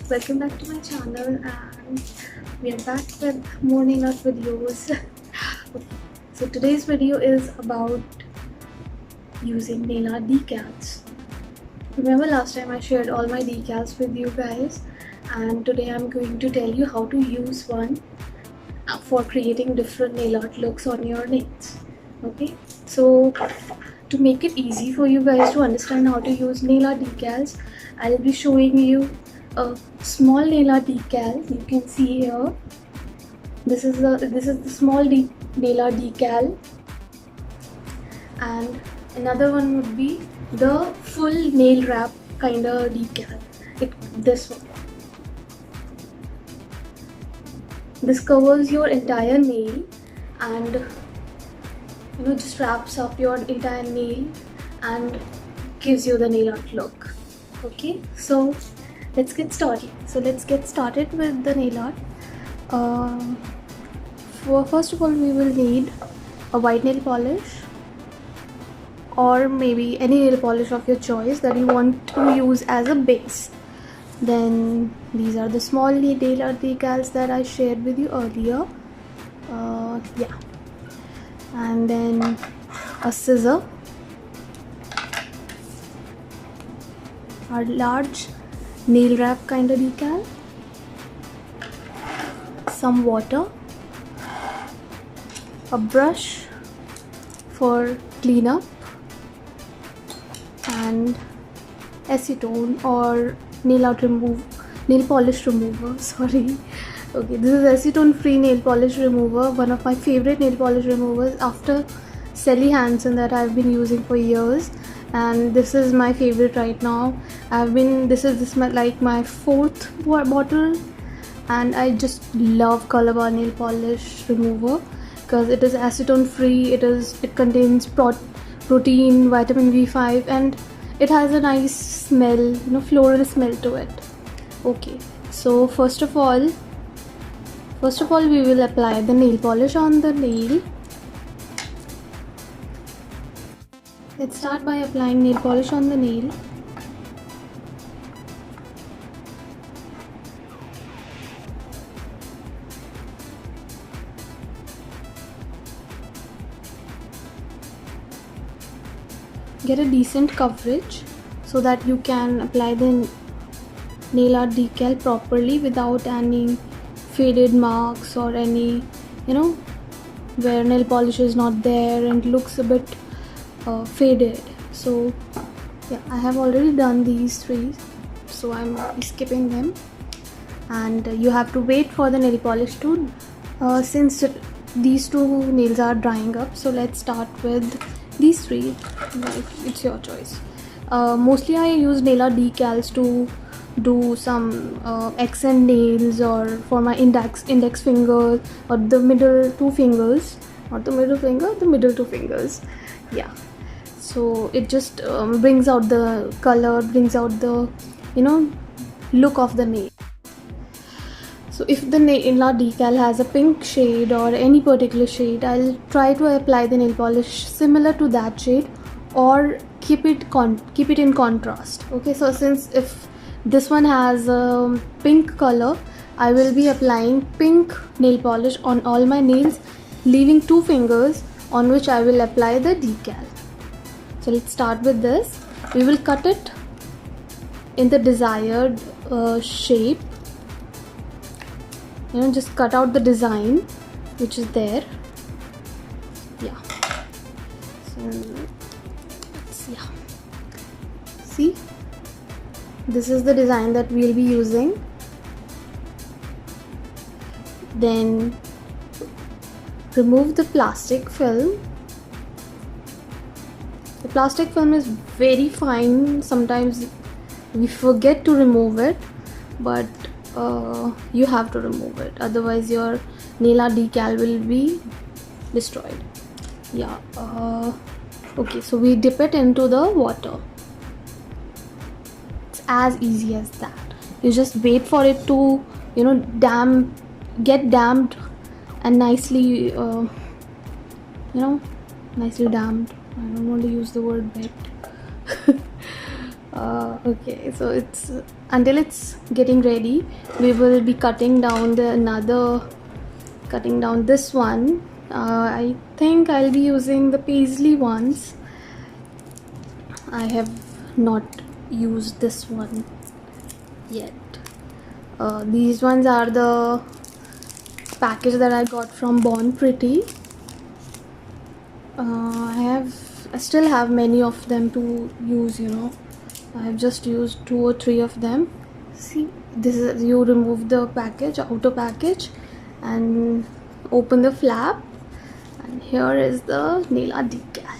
welcome back to my channel, and we are back with more nail art videos. Okay, so today's video is about using nail art decals. Remember last time I shared all my decals with you guys, and today I'm going to tell you how to use one for creating different nail art looks on your nails. Okay, so to make it easy for you guys to understand how to use nail art decals, I'll be showing you a small nail art decal. You can see here, this is the small nail art decal, and another one would be the full nail wrap kind of decal. This one, this covers your entire nail and just wraps up your entire nail and gives you the nail art look. Okay, so let's get started. With the nail art. First of all, we will need a white nail polish, or maybe any nail polish of your choice that you want to use as a base. Then these are the small nail art decals that I shared with you earlier. Yeah, and then a scissor, a large nail wrap kind of decal, some water, a brush for cleanup, and acetone or nail polish remover. Sorry. Okay, this is acetone free nail polish remover, one of my favorite nail polish removers after Sally Hansen that I've been using for years, and this is my favorite right now. This is like my fourth bottle, and I just love Color Bar nail polish remover because it is acetone free. It contains protein, vitamin B5, and it has a nice smell, floral smell to it. Okay, so first of all we will apply the nail polish on the nail. Let's start by applying nail polish on the nail. Get a decent coverage so that you can apply the nail art decal properly without any faded marks or any where nail polish is not there and looks a bit faded. So yeah, I have already done these three, so I'm skipping them, and you have to wait for the nail polish to since these two nails are drying up. So let's start with these three. It's your choice. Mostly I use nail art decals to do some accent nails, or for my index finger, or the middle two fingers, not the middle finger, the middle two fingers. Yeah, so it just brings out the color, brings out the look of the nail. So if the nail art decal has a pink shade or any particular shade, I'll try to apply the nail polish similar to that shade, or keep it in contrast. Okay, so since if this one has a pink color, I will be applying pink nail polish on all my nails, leaving two fingers on which I will apply the decal. So let's start with this. We will cut it in the desired shape. Just cut out the design which is there. Yeah. So yeah. See, this is the design that we'll be using. Then remove the plastic film. The plastic film is very fine. Sometimes we forget to remove it, but you have to remove it, otherwise your nail art decal will be destroyed. Yeah. Okay, so we dip it into the water. It's as easy as that. You just wait for it to get damped and nicely nicely damped. I don't want to use the word wet. Okay, so it's until it's getting ready, we will be cutting down cutting down this one. I think I'll be using the paisley ones. I have not used this one yet. These ones are the package that I got from Born Pretty. I still have many of them to use, you know. I have just used 2 or 3 of them. See, this is, you remove the package, outer package, and open the flap, and here is the nail art decal.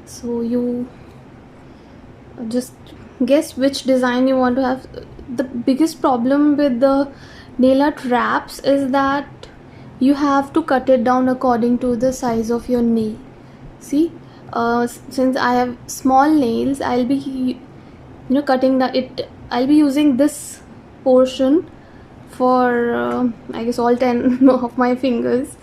So you just guess which design you want to have. The biggest problem with the nail art wraps is that you have to cut it down according to the size of your nail. See, since I have small nails, I'll be cutting it. I'll be using this portion for I guess all 10 of my fingers,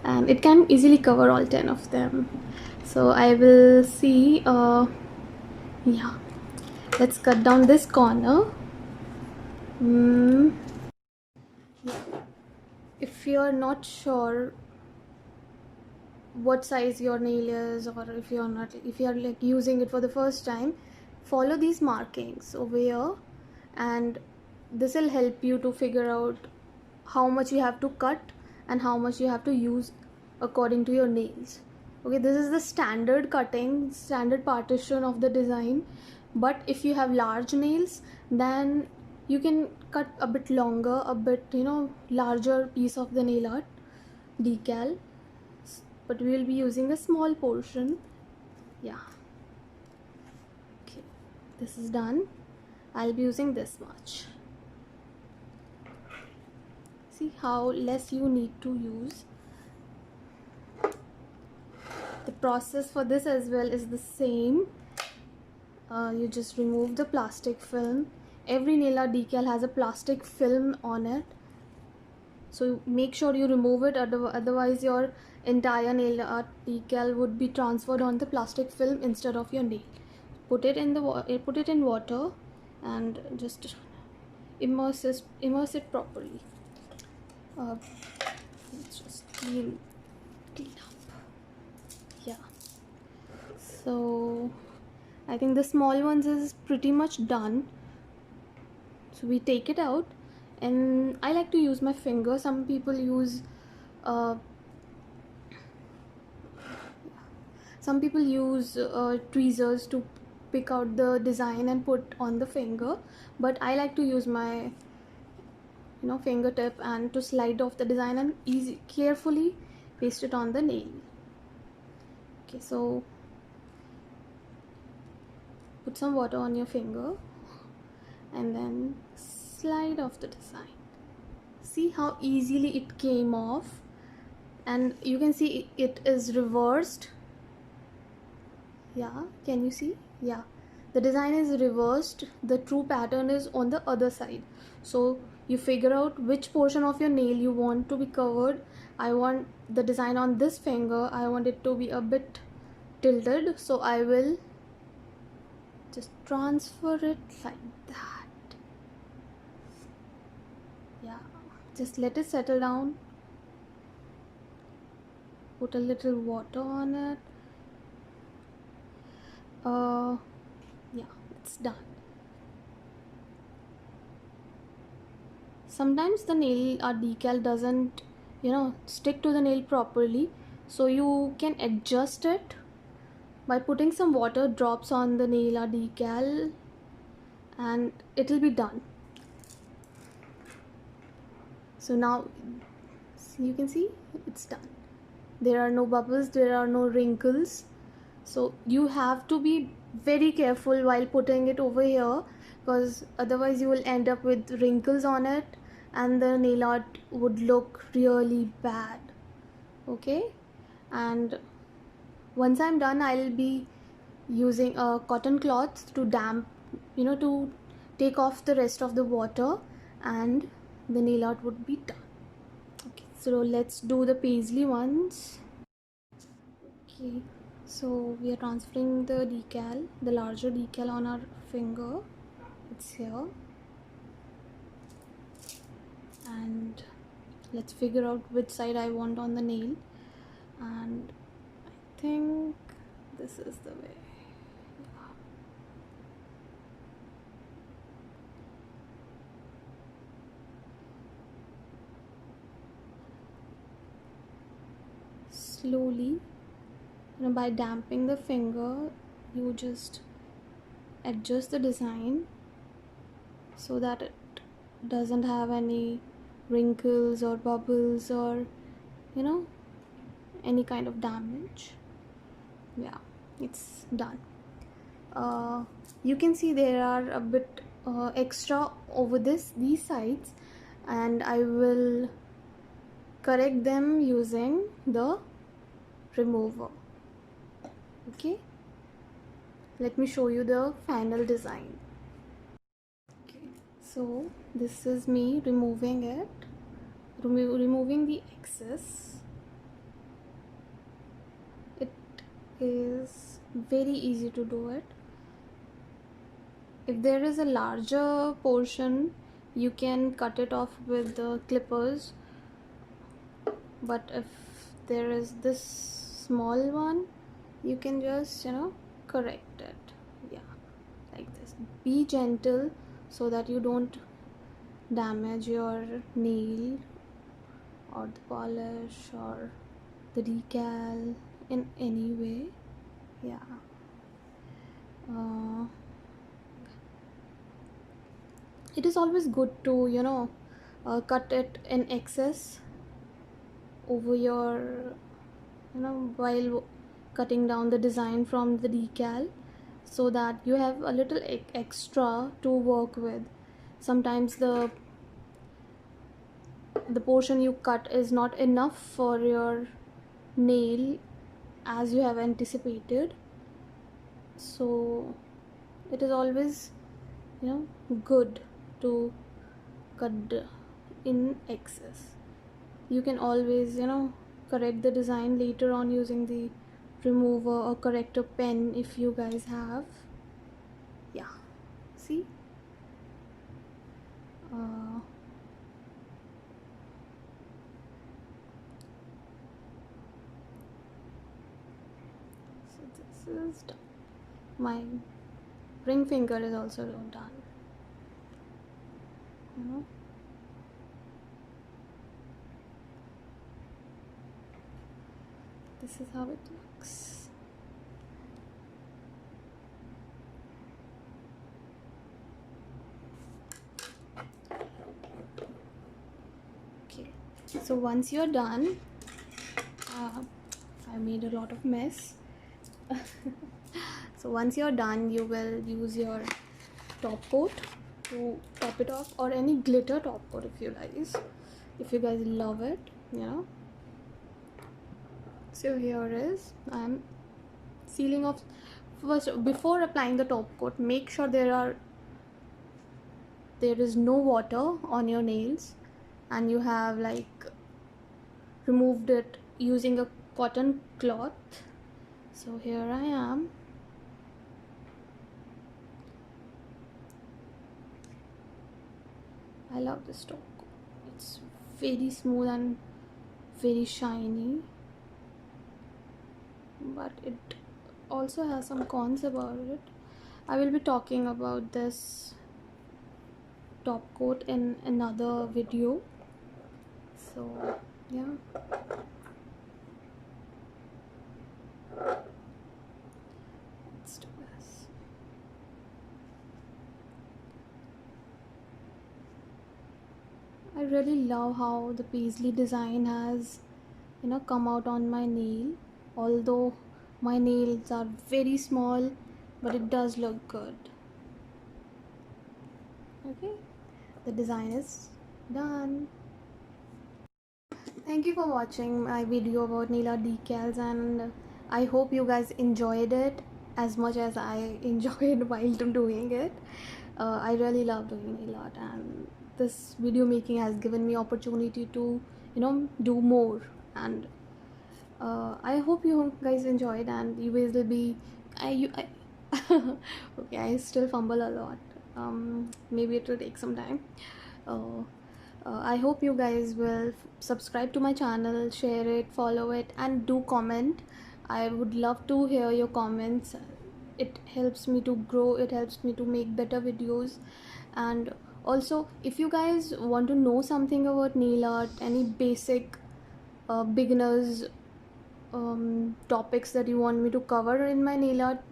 and it can easily cover all 10 of them. So I will see. Yeah, let's cut down this corner. If you're not sure what size your nail is, or if you're like using it for the first time, follow these markings over here, and this will help you to figure out how much you have to cut and how much you have to use according to your nails. Okay, this is the standard partition of the design, but if you have large nails, then you can cut a bit longer, a bit larger piece of the nail art decal, but we will be using a small portion. Yeah, okay, this is done. I'll be using this much. See how less you need to use. The process for this as well is the same. You just remove the plastic film. Every nail art decal has a plastic film on it, so make sure you remove it, otherwise your entire nail art decal would be transferred on the plastic film instead of your nail. Put it in water and just immerse it properly. Let's just clean up. Yeah, so I think the small ones is pretty much done. So we take it out, and I like to use my finger. Some people use tweezers to pick out the design and put on the finger, but I like to use my fingertip and to slide off the design and carefully paste it on the nail. Okay, so put some water on your finger and then slide off the design. See how easily it came off, and you can see it is reversed. Yeah, can you see? Yeah, the design is reversed. The true pattern is on the other side. So you figure out which portion of your nail you want to be covered. I want the design on this finger, I want it to be a bit tilted, so I will just transfer it like that. Yeah, just let it settle down. Put a little water on it. Yeah, it's done. Sometimes the nail art decal doesn't stick to the nail properly, so you can adjust it by putting some water drops on the nail art decal, and it will be done. So now you can see it's done. There are no bubbles, there are no wrinkles. So you have to be very careful while putting it over here, because otherwise you will end up with wrinkles on it and the nail art would look really bad. Okay, and once I'm done, I'll be using a cotton cloth to to take off the rest of the water, and the nail art would be done. Okay, so let's do the paisley ones. Okay, So we are transferring the decal, the larger decal on our finger. It's here. And let's figure out which side I want on the nail. And I think this is the way. Slowly, by damping the finger, you just adjust the design so that it doesn't have any wrinkles or bubbles or any kind of damage. Yeah, it's done. You can see there are a bit extra over these sides, and I will correct them using the remover. Okay, let me show you the final design. Okay, so this is me removing it, removing the excess. It is very easy to do it. If there is a larger portion, you can cut it off with the clippers, but if there is this small one, you can just correct it. Yeah, like this. Be gentle so that you don't damage your nail or the polish or the decal in any way. Yeah. It is always good to cut it in excess over your while cutting down the design from the decal, so that you have a little extra to work with. Sometimes the portion you cut is not enough for your nail as you have anticipated, so it is always good to cut in excess. You can always correct the design later on using the remover or corrector pen if you guys have. Yeah, see, so this is done. My ring finger is also done. This is how it looks. Okay, so once you're done, I made a lot of mess. So once you're done, you will use your top coat to top it off, or any glitter top coat if you guys love it. So here is, I'm sealing off. First, before applying the top coat, make sure there is no water on your nails and you have removed it using a cotton cloth. So here I am. I love this top coat. It's very smooth and very shiny, but it also has some cons about it. I will be talking about this top coat in another video. So yeah, let's do this. I really love how the paisley design has come out on my nail, although my nails are very small, but it does look good. Okay, the design is done. Thank you for watching my video about nail art decals, and I hope you guys enjoyed it as much as I enjoyed while doing it. I really love doing nail art, and this video making has given me opportunity to do more, and I hope you guys enjoyed, and you guys will be. I okay, I still fumble a lot. Maybe it will take some time. Uh, I hope you guys will subscribe to my channel, share it, follow it, and do comment. I would love to hear your comments. It helps me to grow, it helps me to make better videos. And also, if you guys want to know something about nail art, any basic beginners topics that you want me to cover in my nail art,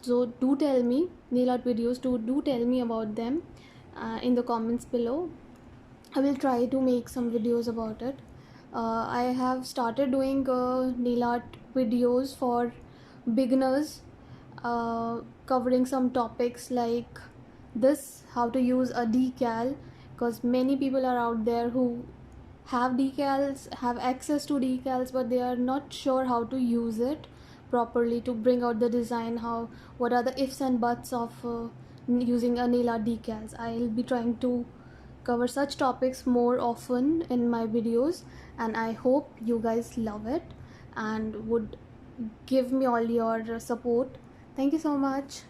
so do tell me. Nail art videos, do tell me about them in the comments below. I will try to make some videos about it. I have started doing nail art videos for beginners, covering some topics like this, how to use a decal, because many people are out there who have decals, have access to decals, but they are not sure how to use it properly to bring out the design. How, what are the ifs and buts of using a nail art decals. I'll be trying to cover such topics more often in my videos, and I hope you guys love it and would give me all your support. Thank you so much.